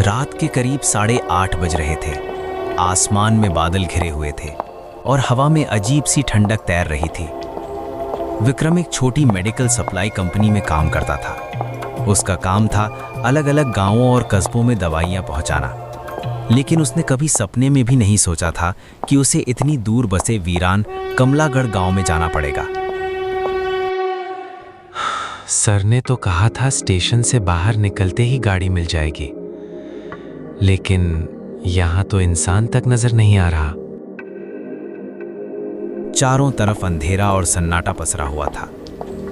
रात के करीब 8:30 बज रहे थे। आसमान में बादल घिरे हुए थे और हवा में अजीब सी ठंडक तैर रही थी। विक्रम एक छोटी मेडिकल सप्लाई कंपनी में काम करता था। उसका काम था अलग अलग गांवों और कस्बों में दवाइयां पहुंचाना। लेकिन उसने कभी सपने में भी नहीं सोचा था कि उसे इतनी दूर बसे वीरान कमलागढ़ गांव में जाना पड़ेगा। सर ने तो कहा था स्टेशन से बाहर निकलते ही गाड़ी मिल जाएगी, लेकिन यहाँ तो इंसान तक नजर नहीं आ रहा। चारों तरफ अंधेरा और सन्नाटा पसरा हुआ था।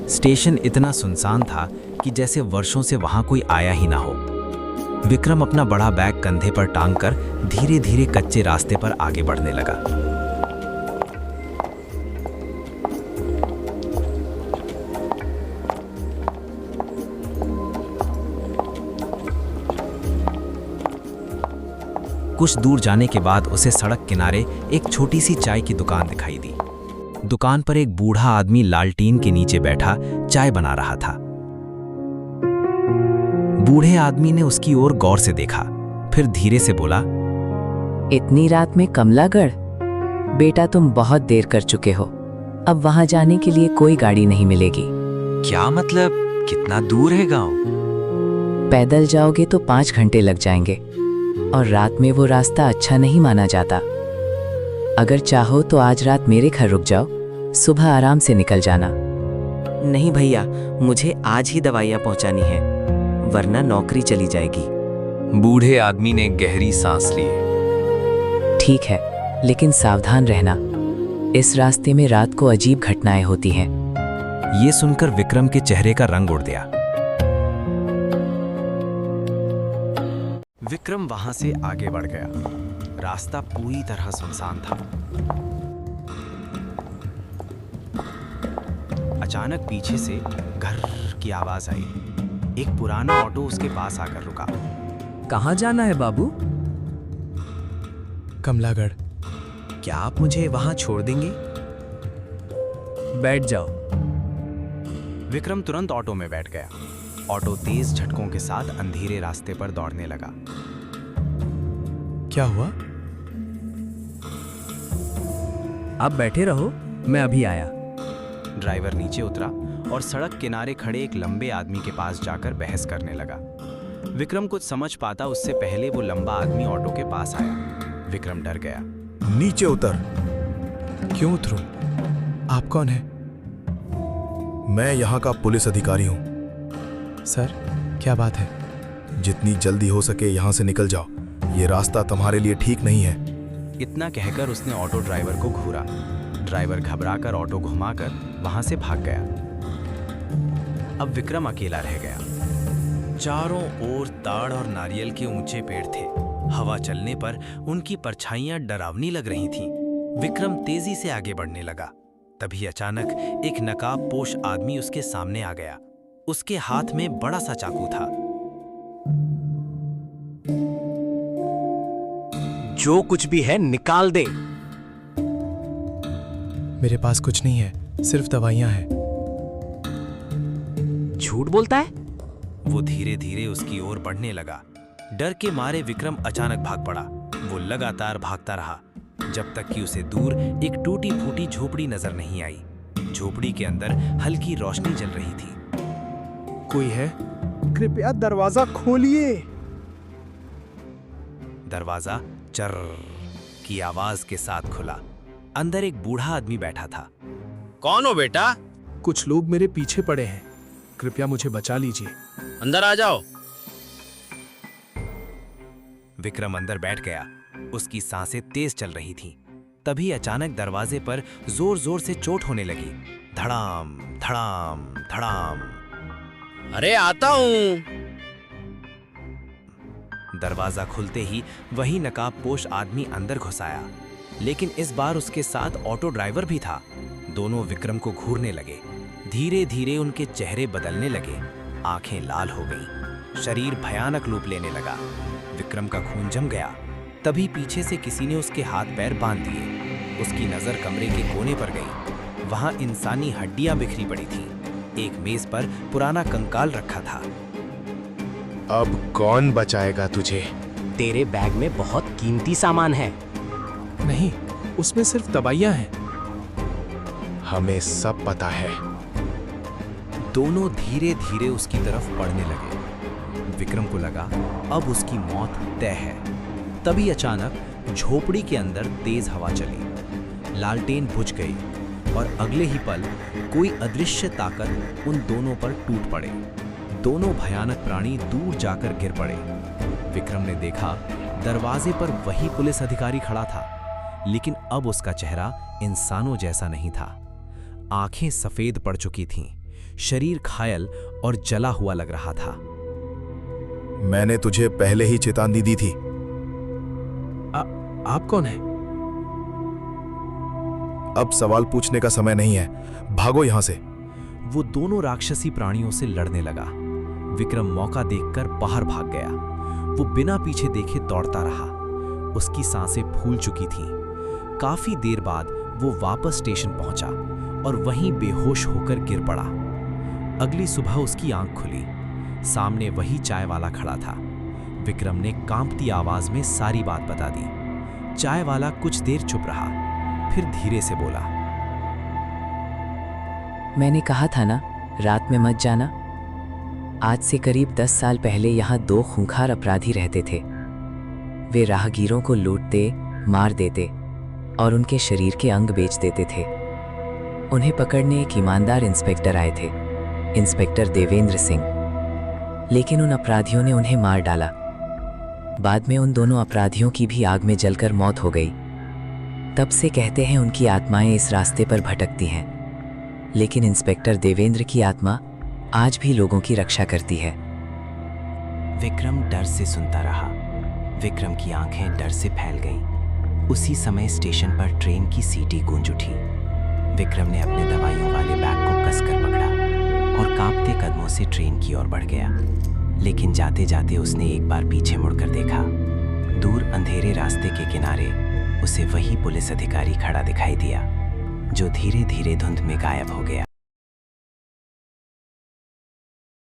स्टेशन इतना सुनसान था कि जैसे वर्षों से वहां कोई आया ही ना हो। विक्रम अपना बड़ा बैग कंधे पर टांगकर धीरे धीरे कच्चे रास्ते पर आगे बढ़ने लगा। कुछ दूर जाने के बाद उसे सड़क किनारे एक छोटी सी चाय की दुकान दिखाई दी। दुकान पर एक बूढ़ा आदमी लालटीन के नीचे बैठा चाय बना रहा था। बूढ़े आदमी ने उसकी ओर गौर से देखा, फिर धीरे से बोला, इतनी रात में कमलागढ़? बेटा तुम बहुत देर कर चुके हो। अब वहां जाने के लिए कोई गाड़ी नहीं मिलेगी। क्या मतलब? कितना दूर है गांव? पैदल जाओगे तो 5 घंटे लग जाएंगे और रात में वो रास्ता अच्छा नहीं माना जाता। अगर चाहो तो आज रात मेरे घर रुक जाओ, सुबह आराम से निकल जाना। नहीं भैया, मुझे आज ही दवाइयाँ पहुँचानी है, वरना नौकरी चली जाएगी। बूढ़े आदमी ने गहरी सांस ली। ठीक है, लेकिन सावधान रहना। इस रास्ते में रात को अजीब घटनाएं होती हैं। ये सुनकर विक्रम के चेहरे का रंग उड़ गया। विक्रम वहां से आगे बढ़ गया। रास्ता पूरी तरह सुनसान था। अचानक पीछे से घर की आवाज आई। एक पुराना ऑटो उसके पास आकर रुका। कहाँ जाना है बाबू? कमलागढ़। क्या आप मुझे वहां छोड़ देंगे? बैठ जाओ। विक्रम तुरंत ऑटो में बैठ गया। ऑटो तेज झटकों के साथ अंधेरे रास्ते पर दौड़ने लगा। क्या हुआ? आप बैठे रहो, मैं अभी आया। ड्राइवर नीचे उतरा और सड़क किनारे खड़े एक लंबे आदमी के पास जाकर बहस करने लगा। विक्रम कुछ समझ पाता उससे पहले वो लंबा आदमी ऑटो के पास आया। विक्रम डर गया। नीचे उतर। क्यों उतरूं? आप कौन हैं? मैं यहाँ का पुलिस अधिकारी हूँ। सर, क्या बात है? जितनी जल्दी हो सके यहाँ से निकल जाओ। ये रास्ता तुम्हारे लिए ठीक नहीं है। इतना कहकर उसने ऑटो ड्राइवर को घूरा। ड्राइवर घबराकर ऑटो घुमाकर वहां से भाग गया। अब विक्रम अकेला रह गया। चारों ओर ताड़ और नारियल के ऊंचे पेड़ थे। हवा चलने पर उनकी परछाइयां डरावनी लग रही थीं। विक्रम तेजी से आगे बढ़ने लगा। तभी अचानक एक नकाबपोश आदमी उसके सामने आ गया। उसके हाथ में बड़ा सा चाकू था। जो कुछ भी है निकाल दे। मेरे पास कुछ नहीं है, सिर्फ दवाइयाँ हैं। झूठ बोलता है? वो धीरे धीरे उसकी ओर बढ़ने लगा। डर के मारे विक्रम अचानक भाग पड़ा। वो लगातार भागता रहा जब तक कि उसे दूर एक टूटी फूटी झोपड़ी नजर नहीं आई। झोपड़ी के अंदर हल्की रोशनी जल रही थी। कोई है? कृपया दरवाजा खोलिए। दरवाजा चर की आवाज के साथ खुला। अंदर एक बूढ़ा आदमी बैठा था। कौन हो बेटा? कुछ लोग मेरे पीछे पड़े हैं, कृपया मुझे बचा लीजिए। अंदर आ जाओ। विक्रम अंदर बैठ गया। उसकी सांसें तेज चल रही थीं। तभी अचानक दरवाजे पर जोर जोर से चोट होने लगी। धड़ाम धड़ाम धड़ाम। अरे आता हूँ। दरवाजा खुलते ही वही नकाबपोश आदमी अंदर घुस आया, लेकिन इस बार उसके साथ ऑटो ड्राइवर भी था। दोनों विक्रम को घूरने लगे। धीरे धीरे उनके चेहरे बदलने लगे। आंखें लाल हो गईं। शरीर भयानक रूप लेने लगा। विक्रम का खून जम गया। तभी पीछे से किसी ने उसके हाथ पैर बांध दिए। उसकी नजर कमरे के कोने पर गई। वहां इंसानी हड्डियां बिखरी पड़ी थीं। एक मेज पर पुराना कंकाल रखा था। अब कौन बचाएगा तुझे? तेरे बैग में बहुत कीमती सामान है। नहीं, उसमें सिर्फ दवाइयाँ हैं। हमें सब पता है। दोनों धीरे धीरे उसकी तरफ बढ़ने लगे। विक्रम को लगा अब उसकी मौत तय है। तभी अचानक झोपड़ी के अंदर तेज हवा चली, लालटेन बुझ गई और अगले ही पल कोई अदृश्य ताकत उन दोनों पर टूट पड़े। दोनों भयानक प्राणी दूर जाकर गिर पड़े। विक्रम ने देखा दरवाजे पर वही पुलिस अधिकारी खड़ा था, लेकिन अब उसका चेहरा इंसानों जैसा नहीं था। आंखें सफेद पड़ चुकी थीं, शरीर घायल और जला हुआ लग रहा था। मैंने तुझे पहले ही चेतावनी दी थी। आप कौन हैं? अब सवाल पूछने का समय नहीं है, भागो यहां से। वो दोनों राक्षसी प्राणियों से लड़ने लगा। विक्रम मौका देखकर बाहर भाग गया। वो बिना पीछे देखे दौड़ता रहा। उसकी सांसें फूल चुकी थीं। काफी देर बाद वो वापस स्टेशन पहुंचा और वहीं बेहोश होकर गिर पड़ा। अगली सुबह उसकी आंख खुली। सामने वही चाय वाला खड़ा था। विक्रम ने कांपती आवाज में सारी बात बता दी। चाय वाला कुछ देर चुप रहा, फिर धीरे से बोला, मैंने कहा था ना, रात में मत जाना। आज से करीब 10 साल पहले यहाँ 2 खूंखार अपराधी रहते थे। वे राहगीरों को लूटते, मार देते और उनके शरीर के अंग बेच देते थे। उन्हें पकड़ने एक ईमानदार इंस्पेक्टर आए थे, इंस्पेक्टर देवेंद्र सिंह। लेकिन उन अपराधियों ने उन्हें मार डाला। बाद में उन दोनों अपराधियों की भी आग में जलकर मौत हो गई। तब से कहते हैं उनकी आत्माएं इस रास्ते पर भटकती हैं, लेकिन इंस्पेक्टर देवेंद्र की आत्मा आज भी लोगों की रक्षा करती है। विक्रम डर से सुनता रहा। विक्रम की आंखें डर से फैल गईं। उसी समय स्टेशन पर ट्रेन की सीटी गूंज उठी। विक्रम ने अपने दवाइयों वाले बैग को कसकर पकड़ा और कांपते कदमों से ट्रेन की ओर बढ़ गया। लेकिन जाते जाते उसने एक बार पीछे मुड़कर देखा। दूर अंधेरे रास्ते के किनारे उसे वही पुलिस अधिकारी खड़ा दिखाई दिया, जो धीरे धीरे धुंध में गायब हो गया।